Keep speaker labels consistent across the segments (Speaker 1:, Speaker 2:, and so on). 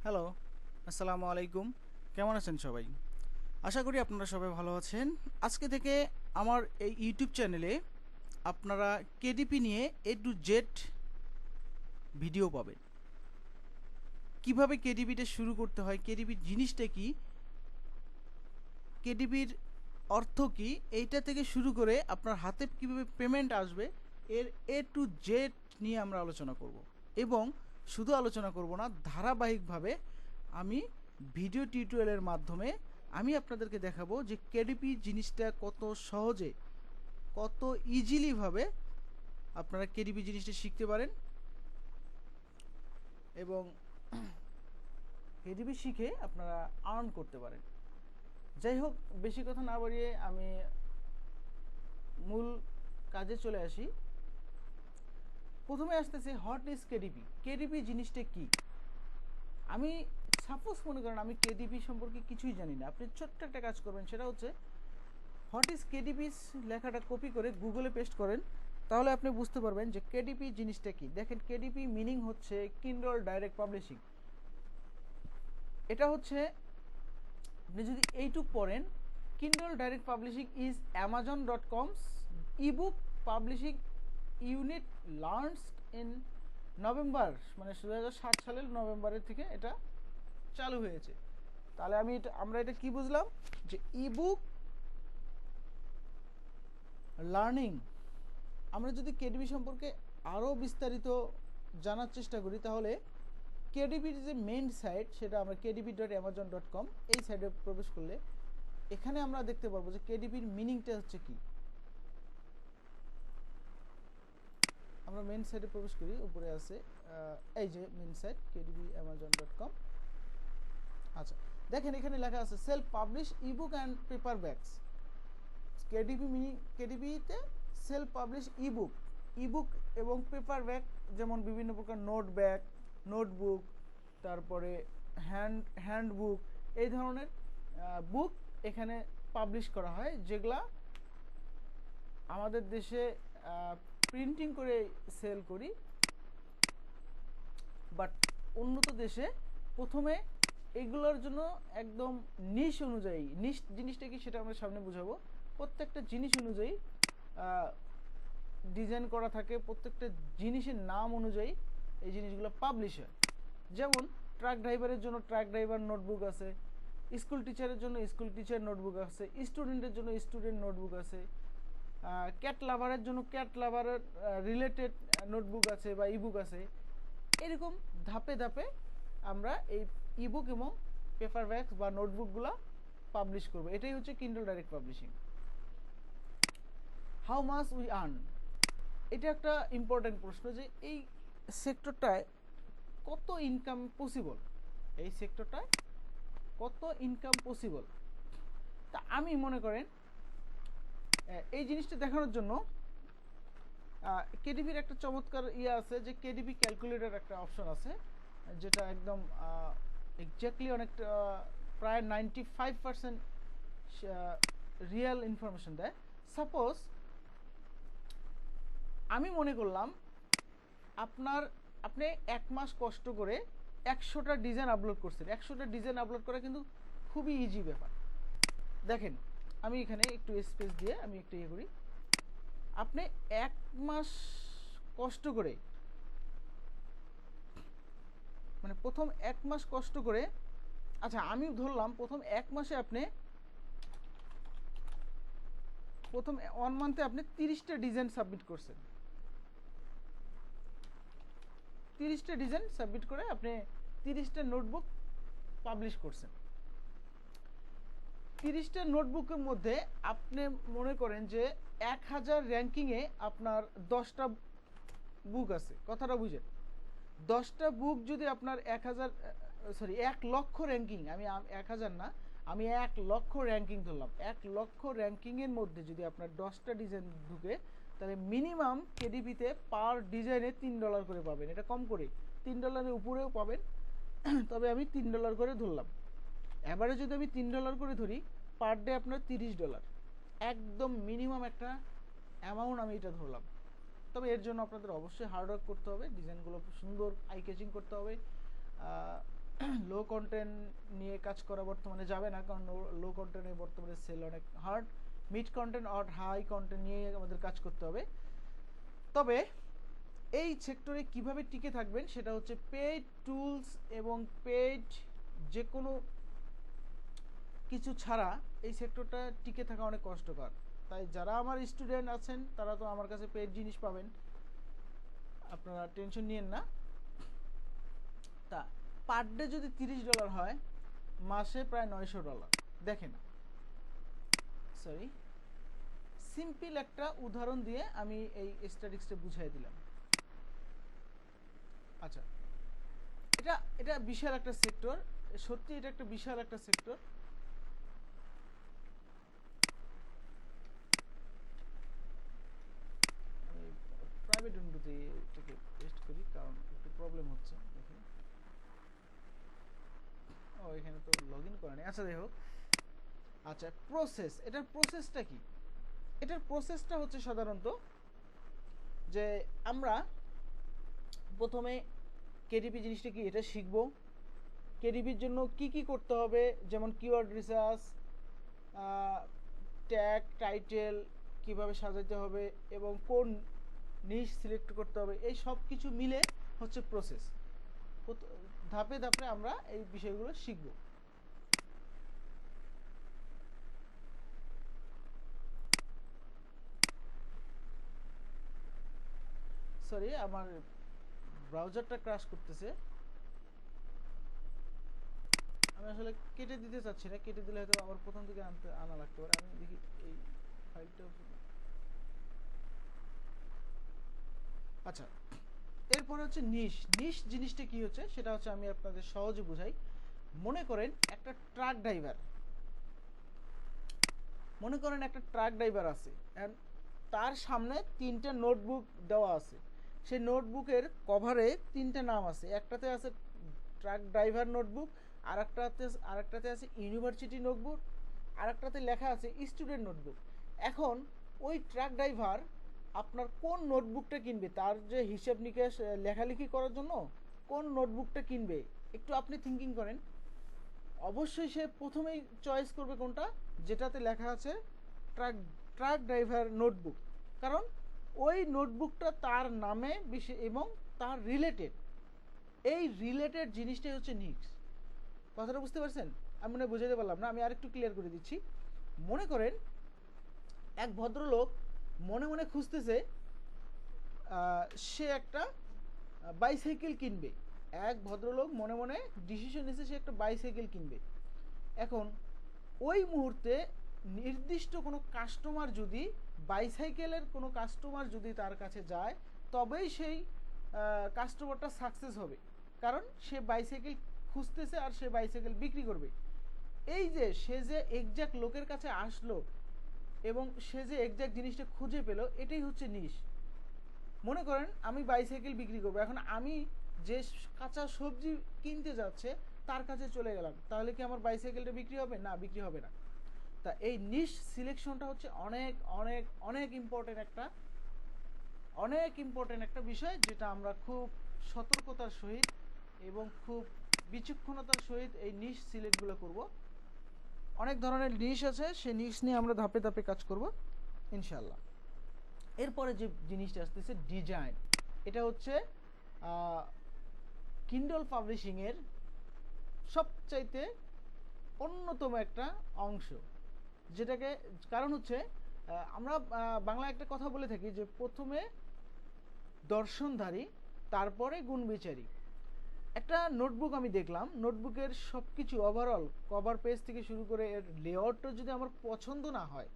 Speaker 1: Hello, আসসালামু আলাইকুম। কেমন আছেন সবাই? আশা করি আপনারা সবাই ভালো আছেন। আজকে থেকে আমার এই ইউটিউব চ্যানেলে আপনারা কেডিপি নিয়ে এ টু জেড ভিডিও পাবেন। কিভাবে কেডিপিটা শুরু করতে হয়, কেডিপির জিনিসটা কি, কেডিপির অর্থ কি, এইটা থেকে শুরু করে আপনার হাতে কিভাবে পেমেন্ট আসবে, এর এ টু জেড নিয়ে আমরা আলোচনা করব। এবং শুধু আলোচনা করব না, ধারাবাহিকভাবে আমি ভিডিও টিউটোরিয়ালের মাধ্যমে আমি আপনাদেরকে দেখাবো যে কেডিপি জিনিসটা কত সহজে, কত ইজিলিভাবে আপনারা কেডিপি জিনিসটা শিখতে পারেন এবং কেডিপি শিখে আপনারা আর্ন করতে পারেন। যাই হোক, বেশি কথা না বাড়িয়ে আমি মূল কাজে চলে আসি। প্রথমে আসতেছে হোয়াট ইজ কেডিপি। কেডিপি জিনিসটা কি? আমি সাপোজ মনে করেন আমি কেডিপি সম্পর্কে কিছুই জানি না, আপনি ছোট্ট একটা কাজ করবেন, সেটা হচ্ছে হোয়াট ইজ কেডিপি লেখাটা কপি করে গুগলে পেস্ট করেন, তাহলে আপনি বুঝতে পারবেন যে কেডিপি জিনিসটা কি। দেখেন, কেডিপি মিনিং হচ্ছে কিন্ডল ডাইরেক্ট পাবলিশিং। এটা হচ্ছে, আপনি যদি এইটুক পড়েন, Kindle direct publishing is amazon.com's ebook publishing unit launch in November, মানে 2007 সালের নভেম্বরের থেকে এটা চালু হয়েছে। তাহলে আমরা এটা কি বুঝলাম, যে ইবুক লার্নিং। আমরা যদি কেডিবি সম্পর্কে আরও বিস্তারিত জানার চেষ্টা করি, তাহলে কেডিবির যে মেইন সাইট, সেটা আমরা kdb.amazon.com, এই সাইটে প্রবেশ করলে এখানে আমরা দেখতে পারবো যে কেডিবির মিনিংটা হচ্ছে কি। আমরা মেইন সাইটে প্রবেশ করি, উপরে আছে এই যে মেইন সাইট kdb.amazon.com। আচ্ছা, দেখেন এখানে লেখা আছে self publish ebook and paper bags. কেডিবিতে সেলফ পাবলিশ ইবুক, ইবুক এবং পেপার ব্যাগ, যেমন বিভিন্ন প্রকার নোট ব্যাগ, নোটবুক, তারপরে হ্যান্ডবুক, এই ধরনের বুক এখানে পাবলিশ করা হয়, যেগুলা আমাদের দেশে প্রিন্টিং করে সেল করি, বাট উন্নত দেশে প্রথমে এগুলোর জন্য একদম নিশ অনুযায়ী, নিশ জিনিসটা কি সেটা আমরা সামনে বুঝাবো, প্রত্যেকটা জিনিস অনুযায়ী ডিজাইন করা থাকে, প্রত্যেকটা জিনিসের নাম অনুযায়ী এই জিনিসগুলো পাবলিশ হয়। যেমন ট্রাক ড্রাইভারের জন্য ট্রাক ড্রাইভার নোটবুক আছে, স্কুল টিচারের জন্য স্কুল টিচার নোটবুক আছে, স্টুডেন্টের জন্য স্টুডেন্ট নোটবুক আছে, ক্যাট লাভারের জন্য ক্যাট লাভারের রিলেটেড নোটবুক আছে বা ইবুক আছে। এরকম ধাপে ধাপে আমরা এই ইবুক এবং পেপার ব্যাগস বা নোটবুকগুলো পাবলিশ করব। এটাই হচ্ছে Kindle direct publishing. How much we earn, এটা একটা ইম্পর্টেন্ট প্রশ্ন, যে এই সেক্টরটায় কত ইনকাম পসিবল, এই সেক্টরটায় কত ইনকাম পসিবল। তা আমি মনে করেন এই জিনিসটা দেখানোর জন্য কেডিবির একটা চমৎকার আছে, যে কেডিবি ক্যালকুলেটর একটা অপশন আছে, যেটা একদম এক্স্যাক্টলি অনেকটা প্রায় 95% রিয়েল ইনফরমেশন দেয়। সাপোজ আমি মনে করলাম আপনি 1 মাস কষ্ট করে 100টা ডিজাইন আপলোড করছেন। 100টা ডিজাইন আপলোড করা কিন্তু খুবই ইজি ব্যাপার। দেখেন, আমি এখানে একটু স্পেস দিয়ে আমি একটু ইয়ে করি। আপনি 1 মাস কষ্ট করে, মানে প্রথম 1 মাস কষ্ট করে, আচ্ছা আমি ধরলাম প্রথম 1 মাসে আপনি, প্রথম 1 মান্থে আপনি 30টা ডিজাইন সাবমিট করছেন। 30টা ডিজাইন সাবমিট করে আপনি 30টা নোটবুক পাবলিশ করছেন। 30টা নোটবুকের মধ্যে আপনি মনে করেন যে 1000 র্যাঙ্কিংয়ে আপনার 10টা বুক আছে, কথাটা বুঝেন। 10টা বুক যদি আপনার 1 লক্ষ র্যাঙ্কিং, আমি 1000 না, আমি 1 লক্ষ র্যাঙ্কিং ধরলাম। 1 লক্ষ র্যাঙ্কিংয়ের মধ্যে যদি আপনার 10টা ডিজাইন ঢুকে, তাহলে মিনিমাম কেডিবিতে পার ডিজাইনে $3 করে পাবেন। এটা কম করে $3 উপরেও পাবেন, তবে আমি $3 করে ধরলাম। এবারে যদি আমি $3 করে ধরি, পার ডে আপনার $30, একদম মিনিমাম একটা অ্যামাউন্ট আমি এটা ধরলাম। তবে এর জন্য আপনাদের অবশ্যই হার্ডওয়ার্ক করতে হবে, ডিজাইনগুলো সুন্দর আই ক্যাচিং করতে হবে, লো কন্টেন্ট নিয়ে কাজ করা বর্তমানে যাবে না, কারণ লো কন্টেন্টে বর্তমানে সেল অনেক হার্ড। মিড কন্টেন্ট আর হাই কন্টেন্ট নিয়ে আমাদের কাজ করতে হবে। তবে এই সেক্টরে কিভাবে টিকে থাকবেন সেটা হচ্ছে পেইড টুলস এবং পেইড যে কোনো কিছু ছাড়া এই সেক্টরটা টিকে থাকা অনেক কষ্টকর। তাই যারা আমার স্টুডেন্ট আছেন তারা তো আমার কাছে পেইড জিনিস পাবেন, আপনারা টেনশন নিয়েন না। তা পার ডে যদি $30 হয়, মাসে প্রায় $900। দেখেন, সরি, সিম্পল একটা উদাহরণ দিয়ে আমি এই স্ট্যাটিস্টিক্সটা বুঝিয়ে দিলাম। আচ্ছা, এটা বিশাল একটা সেক্টর, সত্যি এটা একটা বিশাল একটা সেক্টর। আমি প্রাইভেট উইন্ডোতে এটাকে পেস্ট করি, কারণ একটু প্রবলেম হচ্ছে। দেখুন, ও এখানে তো লগ ইন করা নেই। আচ্ছা, যাই হোক। আচ্ছা, প্রসেস, এটার প্রসেসটা কি? এটার প্রসেসটা হচ্ছে সাধারণত যে আমরা প্রথমে কেডিপি জিনিসটা কি এটা শিখব। কেডিপির জন্য কি কি করতে হবে, যেমন কিওয়ার্ড রিসার্চ, ট্যাগ, টাইটেল কিভাবে সাজাতে হবে এবং কোন নিশ সিলেক্ট করতে হবে, এই সব কিছু মিলে হচ্ছে প্রসেস। ধাপে ধাপে আমরা এই বিষয়গুলো শিখব। সরি, আমার ব্রাউজারটা ক্র্যাশ করতেছে। আমি আসলে কেটে দিতে চাচ্ছি না, কেটে দিলে হয়তো আবার প্রথম থেকে আনা লাগতে পারে। আমি দেখি এই ফাইলটা। আচ্ছা, এরপরে হচ্ছে নিশ জিনিসটা কি হচ্ছে সেটা হচ্ছে আমি আপনাদের সহজে বুঝাই। মনে করেন একটা ট্রাক ড্রাইভার আছে, তার সামনে 3টা নোটবুক দেওয়া আছে। সেই নোটবুকের কভারে 3টা নাম আছে। একটাতে আছে ট্রাক ড্রাইভার নোটবুক, আরেকটাতে আছে ইউনিভার্সিটি নোটবুক, আরেকটাতে লেখা আছে স্টুডেন্ট নোটবুক। এখন ওই ট্রাক ড্রাইভার আপনার কোন নোটবুকটা কিনবে, তার যে হিসাব নিকাশ লেখালেখি করার জন্য কোন নোটবুকটা কিনবে, একটু আপনি থিঙ্কিং করেন। অবশ্যই সে প্রথমেই চয়েস করবে কোনটা, যেটাতে লেখা আছে ট্রাক ড্রাইভার নোটবুক, কারণ ওই নোটবুকটা তার নামে এবং তার রিলেটেড। এই রিলেটেড জিনিসটাই হচ্ছে নিক্স। কথাটা বুঝতে পারছেন? আমি মনে বুঝাতে পারলাম না, আমি আরেকটু ক্লিয়ার করে দিচ্ছি। মনে করেন এক ভদ্রলোক মনে মনে খুঁজতেছে সে একটা বাইসাইকেল কিনবে। এক ভদ্রলোক মনে মনে ডিসিশন নিয়েছে সে একটা বাইসাইকেল কিনবে। এখন ওই মুহূর্তে নির্দিষ্ট কোনো কাস্টমার যদি বাইসাইকেলের কোনো কাস্টমার যদি তার কাছে যায়, তবেই সেই কাস্টমারটা সাকসেস হবে, কারণ সে বাইসাইকেল খুঁজতেছে আর সে বাইসাইকেল বিক্রি করবে। এই যে সে যে এক্স্যাক্ট লোকের কাছে আসলো এবং সে যে এক্স্যাক্ট জিনিসটা খুঁজে পেল, এটাই হচ্ছে নিশ। মনে করেন আমি বাইসাইকেল বিক্রি করবো, এখন আমি যে কাঁচা সবজি কিনতে যাচ্ছে তার কাছে চলে গেলাম, তাহলে কি আমার বাইসাইকেলটা বিক্রি হবে? না, বিক্রি হবে না। তা এই নিশ সিলেকশনটা হচ্ছে অনেক অনেক অনেক ইম্পর্টেন্ট একটা বিষয়, যেটা আমরা খুব সতর্কতার সহিত এবং খুব বিচক্ষণতার সহিত এই নিশ সিলেক্টগুলো করব। অনেক ধরনের নিশ আছে, সেই নিশ নিয়ে আমরা ধাপে ধাপে কাজ করব ইনশাল্লাহ। এরপরে যে জিনিসটা আসতেছে ডিজাইন। এটা হচ্ছে কিন্ডল পাবলিশিংয়ের সবচাইতে অন্যতম একটা অংশ, যেটাকে কারণ হচ্ছে আমরা বাংলা একটা কথা বলে থাকি যে প্রথমে দর্শনধারী তারপরে গুণবিচারী। একটা নোটবুক আমি দেখলাম, নোটবুকের সব কিছু ওভারঅল কভার পেজ থেকে শুরু করে এর লেআউটটা যদি আমার পছন্দ না হয়,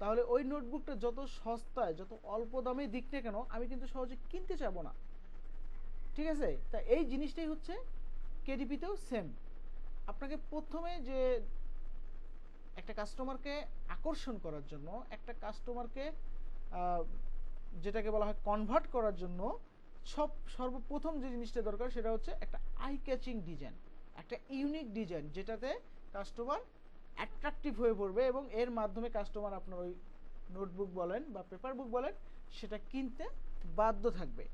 Speaker 1: তাহলে ওই নোটবুকটা যত সস্তায় যত অল্প দামে দিক না কেন আমি কিন্তু সহজে কিনতে চাবো না। ঠিক আছে? তা এই জিনিসটাই হচ্ছে কেডিপিতেও সেম। আপনাকে প্রথমে যে একটা কাস্টমারকে আকর্ষণ করার জন্য, একটা কাস্টমারকে যেটাকে বলা হয় কনভার্ট করার জন্য সর্বপ্রথম যে জিনিসটা দরকার সেটা হচ্ছে একটা আই ক্যাচিং ডিজাইন, একটা ইউনিক ডিজাইন, যেটাতে কাস্টমার অ্যাট্রাকটিভ হয়ে পড়বে এবং এর মাধ্যমে কাস্টমার আপনার ওই নোটবুক বলেন বা পেপার বুক বলেন সেটা কিনতে বাধ্য থাকবে।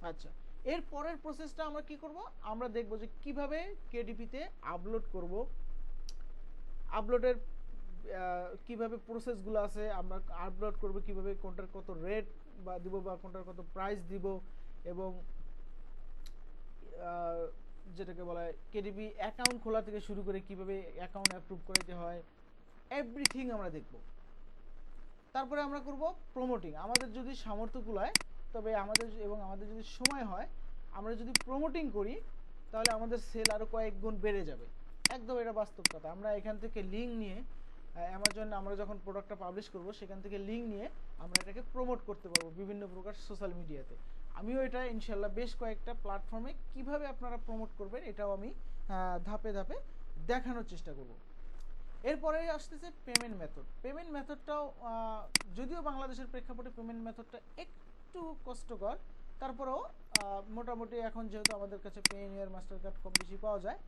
Speaker 1: আচ্ছা, এর পরের প্রসেসটা আমরা কি করব, আমরা দেখব যে কিভাবে কেডিপিতে আপলোড করব, আপলোডের কিভাবে প্রসেসগুলো আছে, আমরা আপলোড করব কিভাবে, কোনটার কত রেট বা দিব বা কোনটার কত প্রাইস দিব, এবং যেটাকে বলা হয় কেডিপি অ্যাকাউন্ট খোলা থেকে শুরু করে কিভাবে অ্যাকাউন্ট অ্যাপ্রুভ করাতে হয়, এভরিথিং আমরা দেখব। তারপরে আমরা করব প্রমোটিং। আমাদের যদি সামর্থ্য কুলায়, তবে আমাদের যদি সময় হয়, আমরা যদি প্রমোটিং করি তাহলে আমাদের সেল আরও কয়েক গুণ বেড়ে যাবে। একদম এটা বাস্তব কথা। আমরা এখান থেকে লিঙ্ক নিয়ে অ্যামাজন, আমরা যখন প্রোডাক্টটা পাবলিশ করব সেখান থেকে লিঙ্ক নিয়ে আমরা এটাকে প্রমোট করতে পারবো বিভিন্ন প্রকার সোশ্যাল মিডিয়াতে। আমিও এটা ইনশাল্লাহ বেশ কয়েকটা প্ল্যাটফর্মে কিভাবে আপনারা প্রমোট করবেন এটাও আমি ধাপে ধাপে দেখানোর চেষ্টা করব। এরপরে আসতেছে পেমেন্ট মেথড। পেমেন্ট মেথডটাও যদিও বাংলাদেশের প্রেক্ষাপটে পেমেন্ট মেথডটা একটু কষ্টকর, তারপরেও মোটামুটি এখন যেহেতু আমাদের কাছে পেনিয়ার মাস্টার কার্ড কম বেশি পাওয়া যায়,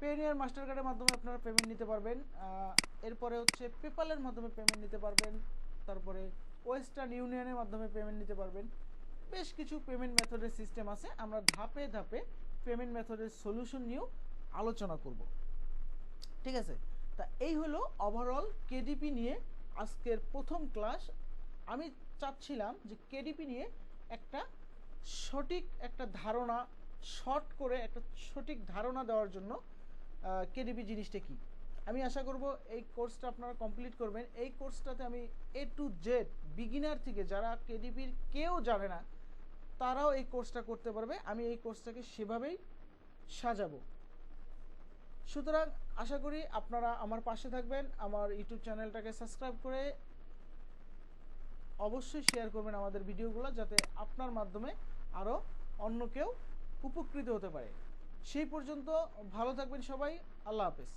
Speaker 1: পেনিয়ার মাস্টার কার্ডের মাধ্যমে আপনারা পেমেন্ট নিতে পারবেন। এরপরে হচ্ছে পেপালের মাধ্যমে পেমেন্ট নিতে পারবেন, তারপরে ওয়েস্টার্ন ইউনিয়নের মাধ্যমে পেমেন্ট নিতে পারবেন। বেশ কিছু পেমেন্ট মেথডের সিস্টেম আছে, আমরা ধাপে ধাপে পেমেন্ট মেথডের সলিউশন নিয়েও আলোচনা করব। ঠিক আছে, তা এই হলো ওভারঅল কেডিপি নিয়ে আজকের প্রথম ক্লাস। আমি চাচ্ছিলাম যে কেডিপি নিয়ে একটা সঠিক একটা ধারণা, শর্ট করে একটা সঠিক ধারণা দেওয়ার জন্য কেডিপি জিনিসটা কি। আমি আশা করব এই কোর্সটা আপনারা কমপ্লিট করবেন। এই কোর্সটাতে আমি A to Z বিগিনার থেকে, যারা কেডিপির কেউ জানে না তারাও এই কোর্সটা করতে পারবে। আমি এই কোর্সটাকে সেভাবেই সাজাবো। সুতরাং আশা করি আপনারা আমার পাশে থাকবেন, আমার ইউটিউব চ্যানেলটাকে সাবস্ক্রাইব করে অবশ্যই শেয়ার করবেন আমাদের ভিডিওগুলো, যাতে আপনার মাধ্যমে আরও অন্য কেউ উপকৃত হতে পারে। সেই পর্যন্ত ভালো থাকবেন সবাই। আল্লাহ হাফেজ।